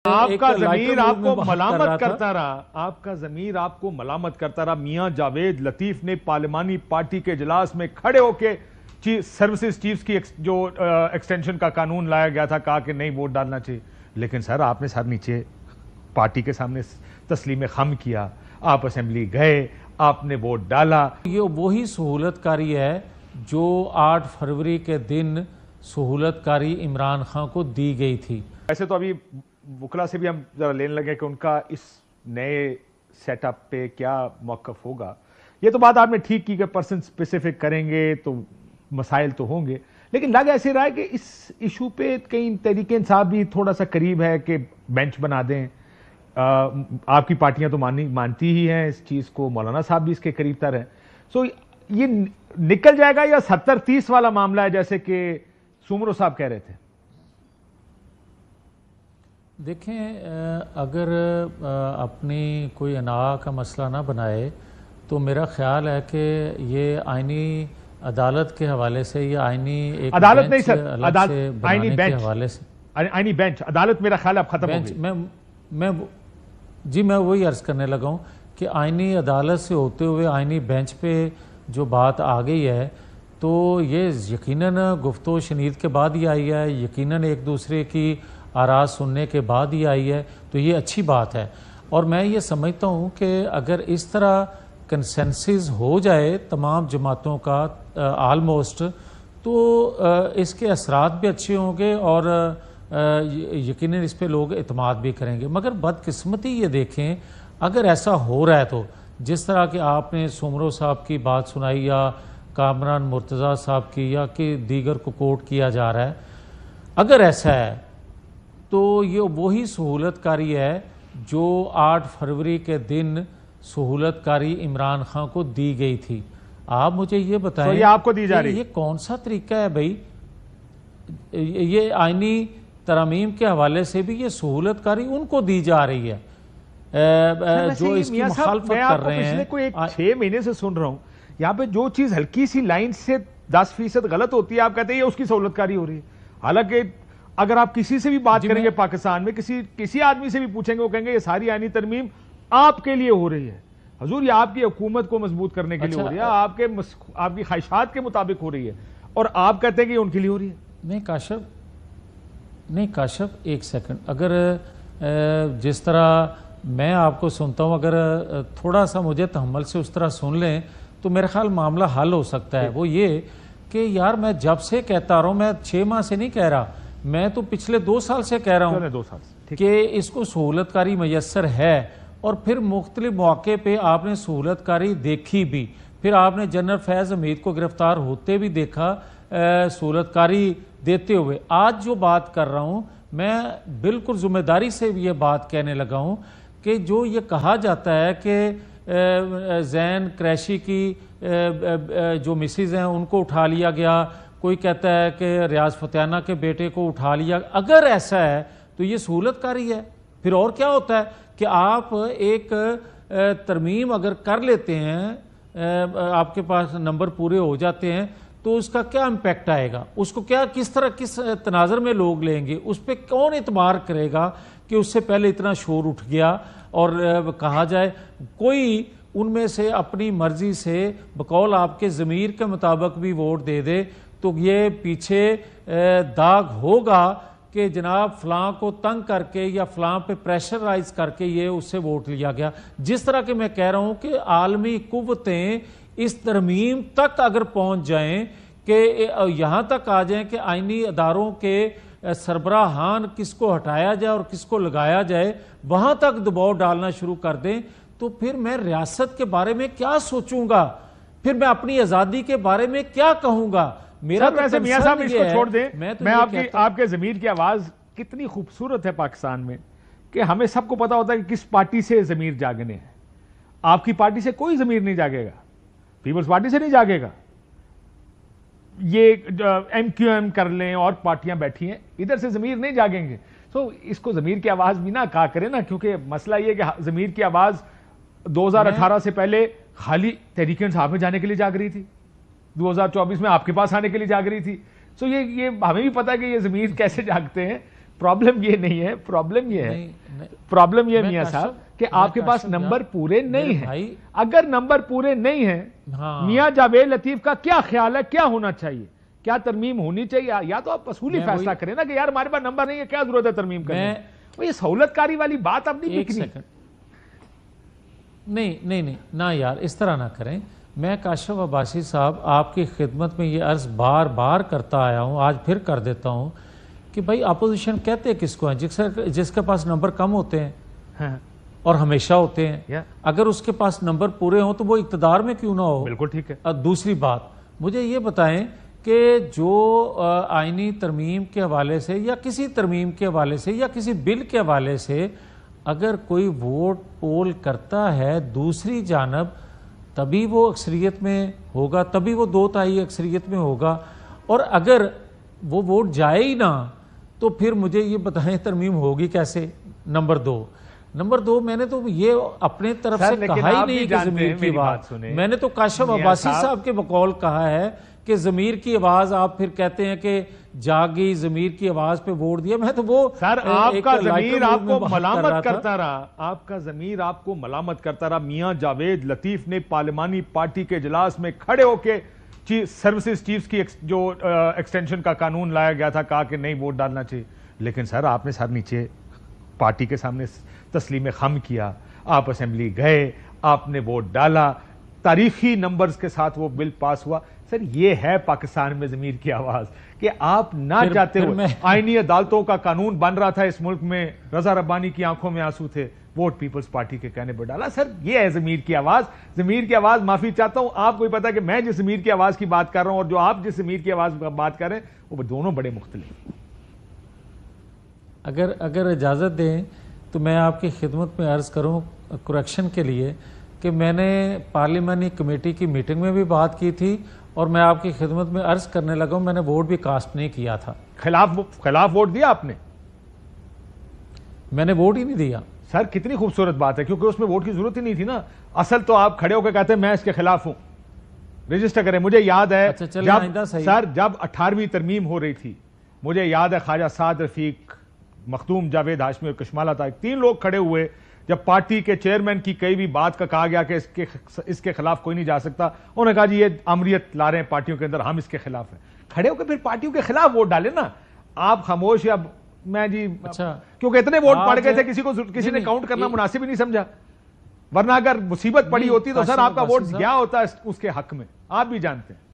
آپ کا ضمیر آپ کو ملامت کرتا رہا، آپ کا ضمیر آپ کو ملامت کرتا رہا۔ میاں جاوید لطیف نے پارلیمانی پارٹی کے اجلاس میں کھڑے ہو کے سروسز چیفز کی جو ایکسٹینشن کا قانون لایا گیا تھا، کہا کہ نہیں ووٹ ڈالنا چاہیے، لیکن سر آپ نے سر نیچے پارٹی کے سامنے تسلیم خم کیا، آپ اسمبلی گئے، آپ نے ووٹ ڈالا۔ یہ وہی سہولت کاری ہے جو 8 فروری کے دن سہولت کاری عمران خان کو دی گئی تھی۔ ویسے تو ابھی وکلا سے بھی ہم ذرا لینے لگے کہ ان کا اس نئے سیٹ اپ پہ کیا موقف ہوگا۔ یہ تو بات آپ نے ٹھیک کی کہ پرسن سپیسیفک کریں گے تو مسائل تو ہوں گے، لیکن لگ ایسے رہا ہے کہ اس ایشو پہ کہیں تحریک انصاف بھی تھوڑا سا قریب ہے کہ بینچ بنا دیں۔ آپ کی پارٹیاں تو مانتی ہی ہیں اس چیز کو، مولانا صاحب بھی اس کے قریب تر ہیں۔ سو یہ نکل جائے گا یا 70-30 والا معاملہ ہے جیسے کہ سومرو صاحب کہہ رہے تھے؟ دیکھیں، اگر اپنی کوئی اناغ کا مسئلہ نہ بنائے تو میرا خیال ہے کہ یہ آئینی عدالت کے حوالے سے یا آئینی ایک عدالت نہیں سر، آئینی بینچ کے حوالے سے، آئینی بینچ، عدالت میرا خیال اب ختم ہو گئی۔ میں وہی عرض کرنے لگا ہوں کہ آئینی عدالت سے ہوتے ہوئے آئینی بینچ پہ جو بات آ گئی ہے تو یہ یقیناً گفت و شنید کے بعد ہی آئی ہے، یقیناً ایک دوسرے کی آراء سننے کے بعد ہی آئی ہے، تو یہ اچھی بات ہے۔ اور میں یہ سمجھتا ہوں کہ اگر اس طرح کنسنسس ہو جائے تمام جماعتوں کا آلموسٹ، تو اس کے اثرات بھی اچھے ہوں گے اور یقیناً اس پہ لوگ اعتماد بھی کریں گے۔ مگر بدقسمتی یہ دیکھیں، اگر ایسا ہو رہا ہے تو جس طرح کہ آپ نے سومرو صاحب کی بات سنائی یا کامران مرتضیٰ صاحب کی یا کہ دیگر کو کوٹ کیا جا رہا ہے، اگر ایسا ہے تو یہ وہی سہولت کاری ہے جو 8 فروری کے دن سہولت کاری عمران خان کو دی گئی تھی۔ آپ مجھے یہ بتائیں یہ آپ کو دی جا رہی ہے، یہ کون سا طریقہ ہے بھائی؟ یہ آئینی ترامیم کے حوالے سے بھی یہ سہولت کاری ان کو دی جا رہی ہے جو اس کی مخالفت کر رہے ہیں۔ پچھلے کوئی 6 مہینے سے سن رہا ہوں، یہاں پہ جو چیز ہلکی سی لائن سے 10% غلط ہوتی ہے، آپ کہتے ہیں یہ اس کی سہولت کاری ہو رہی ہے۔ حالانکہ اگر آپ کسی سے بھی بات کریں گے پاکستان میں، کسی آدمی سے بھی پوچھیں گے، وہ کہیں گے یہ ساری آئینی ترمیم آپ کے لیے ہو رہی ہے حضور، یہ آپ کی حکومت کو مضبوط کرنے کے لیے ہو رہی ہے، آپ کی خواہشات کے مطابق ہو رہی ہے، اور آپ کہتے ہیں کہ یہ ان کے لیے ہو رہی ہے۔ نہیں کاشف، ایک سیکنڈ، اگر جس طرح میں آپ کو سنتا ہوں، اگر تھوڑا سا مجھے تحمل سے اس طرح سن لیں تو میرے خیال معاملہ حل ہو سکتا ہے۔ وہ یہ کہ یار میں جب سے کہتا رہا ہوں، میں 6 ماہ سے نہیں کہہ رہا، میں تو پچھلے 2 سال سے کہہ رہا ہوں کہ اس کو سہولت کاری میسر ہے، اور پھر مختلف مواقع پہ آپ نے سہولت کاری دیکھی بھی، پھر آپ نے جنرل فیض حمید کو گرفتار ہوتے بھی دیکھا سہولت کاری دیتے ہوئے۔ آج جو بات کر رہا ہوں میں بالکل ذمہ داری سے یہ بات کہنے لگا ہوں کہ جو یہ کہا جاتا ہے کہ زین قریشی کی جو مسز ہیں ان کو اٹھا لیا گیا، کوئی کہتا ہے کہ ریاض فتیانہ کے بیٹے کو اٹھا لیا، اگر ایسا ہے تو یہ سہولت کاری ہے۔ پھر اور کیا ہوتا ہے کہ آپ ایک ترمیم اگر کر لیتے ہیں، آپ کے پاس نمبر پورے ہو جاتے ہیں، تو اس کا کیا امپیکٹ آئے گا، اس کو کس طرح کس تناظر میں لوگ لیں گے، اس پہ کون اعتبار کرے گا کہ اس سے پہلے اتنا شور اٹھ گیا اور کہا جائے کوئی ان میں سے اپنی مرضی سے بقول آپ کے ضمیر کے مطابق بھی ووٹ دے دے، تو یہ پیچھے داغ ہوگا کہ جناب فلاں کو تنگ کر کے یا فلاں پہ پریشرائز کر کے یہ اس سے ووٹ لیا گیا۔ جس طرح کہ میں کہہ رہا ہوں کہ عالمی قوتیں اس ترمیم تک اگر پہنچ جائیں کہ یہاں تک آ جائیں کہ آئینی اداروں کے سربراہان کس کو ہٹایا جائے اور کس کو لگایا جائے، وہاں تک دباؤ ڈالنا شروع کر دیں، تو پھر میں ریاست کے بارے میں کیا سوچوں گا، پھر میں اپنی آزادی کے بارے میں کیا کہوں گا؟ میرا ویسے میاں صاحب اس کو چھوڑ دیں، میں آپ کے ضمیر کی آواز کتنی خوبصورت ہے پاکستان میں کہ ہمیں سب کو پتا ہوتا ہے کہ کس پارٹی سے ضمیر جاگنے ہیں۔ آپ کی پارٹی سے کوئی ضمیر نہیں جاگے گا، پیپلز پارٹی سے نہیں جاگے گا، یہ ایم کیو ایم کر لیں اور پارٹیاں بیٹھی ہیں، ادھر سے ضمیر نہیں جاگیں گے۔ سو اس کو ضمیر کی آواز بھی نہ کہا کرے نا، کیونکہ مسئلہ یہ کہ ضمیر کی آواز 2018 سے پہلے خالی تحریک انصاف میں جانے کے لیے جاگ رہی تھی، 2024 میں آپ کے پاس آنے کے لیے جاگ رہی تھی۔ سو یہ ہمیں بھی پتا ہے کہ یہ ضمیر کیسے جاگتے ہیں، پرابلم یہ نہیں ہے، پرابلم یہ ہے، پرابلم یہ میاں صاحب کہ آپ کے پاس نمبر پورے نہیں ہیں۔ اگر نمبر پورے نہیں ہیں، میاں جاوید لطیف کا کیا خیال ہے کیا ہونا چاہیے، کیا ترمیم ہونی چاہیے؟ یا تو آپ اصولی فیصلہ کریں نا کہ یار ہمارے پاس نمبر نہیں ہے، کیا ضرورت ہے ترمیم کرنے کی؟ یہ سہولت کاری والی بات اب نہیں لکھنی۔ نہیں نہ یار اس طرح نہ کریں۔ میں کاشف عباسی صاحب آپ کی خدمت میں یہ عرض بار بار کرتا آیا ہوں، آج پھر کر دیتا ہوں کہ بھائی اپوزیشن کہتے کس کو ہیں؟ جس کے پاس نمبر کم ہوتے ہیں اور ہمیشہ ہوتے ہیں۔ اگر اس کے پاس نمبر پورے ہوں تو وہ اقتدار میں کیوں نہ ہو؟ بالکل ٹھیک ہے۔ دوسری بات مجھے یہ بتائیں کہ جو آئینی ترمیم کے حوالے سے یا کسی ترمیم کے حوالے سے یا کسی بل کے حوالے سے اگر کوئی ووٹ پول کرتا ہے دوسری جانب، تبھی وہ اکثریت میں ہوگا، تبھی وہ 2/3 اکثریت میں ہوگا، اور اگر وہ ووٹ جائے ہی نہ تو پھر مجھے یہ بتائیں ترمیم ہوگی کیسے؟ نمبر دو میں نے تو یہ اپنے طرف سے کہا ہی نہیں کہ ضمیر کی آواز، میں نے تو کاشف عباسی صاحب کے بقول کہا ہے کہ ضمیر کی آواز، آپ پھر کہتے ہیں کہ جاگی ضمیر کی آواز پہ ووٹ دیا۔ میں تو وہ سر آپ کا ضمیر آپ کو ملامت کرتا رہا، آپ کا ضمیر آپ کو ملامت کرتا رہا۔ میاں جاوید لطیف نے پارلیمانی پارٹی کے اجلاس میں کھڑے ہو کے سروسز چیفز کی جو ایکسٹینشن کا قانون لایا گیا تھا کہا کہ نہیں ووٹ ڈالنا چاہیے، لیکن سر آپ نے سر نیچے پارٹی کے سامنے تسلیم خم کیا، آپ اسمبلی گئے، آپ نے ووٹ ڈالا، تاریخی نمبرز کے ساتھ وہ بل پاس ہوا۔ سر یہ ہے پاکستان میں ضمیر کی آواز کہ آپ نہ چاہتے ہوئے آئینی عدالتوں کا قانون بن رہا تھا اس ملک میں، رضا ربانی کی آنکھوں میں آنسو تھے، ووٹ پیپلز پارٹی کے کہنے پر ڈالا۔ سر یہ ہے ضمیر کی آواز۔ ضمیر کی آواز، معافی چاہتا ہوں، آپ کو بھی پتا ہے کہ میں جس ضمیر کی آواز کی بات کر رہا ہوں اور جو آپ جس ضمیر کی آواز کی بات کر رہے ہیں وہ دونوں بڑے مختلف ہیں۔ اگر اجازت دیں تو میں آپ کی خدمت میں عرض کروں کریکشن کے لیے کہ میں نے پارلیمانی کمیٹی کی میٹنگ میں بھی بات کی تھی اور میں آپ کی خدمت میں عرض کرنے لگا ہوں میں نے ووٹ بھی کاسٹ نہیں کیا تھا۔ خلاف ووٹ دیا آپ نے؟ میں نے ووٹ ہی نہیں دیا۔ سر کتنی خوبصورت بات ہے، کیونکہ اس میں ووٹ کی ضرورت ہی نہیں تھی نا۔ اصل تو آپ کھڑے ہو کے کہتے ہیں میں اس کے خلاف ہوں، رجسٹر کریں۔ مجھے یاد ہے جب 18ویں ترمیم ہو رہی تھی، مجھے یاد ہے خواجہ سعد رفیق، مخدوم جاوید ہاشمی اور کشمالہ تھا، 3 لوگ کھڑے ہوئے جب پارٹی کے چیئرمین کی کئی بھی بات کا کہا گیا کہ اس کے خلاف کوئی نہیں جا سکتا، انہوں نے کہا جی یہ آمریت لا رہے ہیں پارٹیوں کے اندر، ہم اس کے خلاف ہیں۔ کھڑے ہو کے پھر پارٹیوں کے خلاف ووٹ ڈالیں نا۔ آپ خاموش یا میں جی کیونکہ اتنے ووٹ پڑ گئے تھے کسی نے کاؤنٹ کرنا مناسب ہی نہیں سمجھا، ورنہ اگر مصیبت پڑی ہوتی تو سر آپ کا ووٹ گیا ہوتا اس کے حق میں، آپ بھی جانتے ہیں۔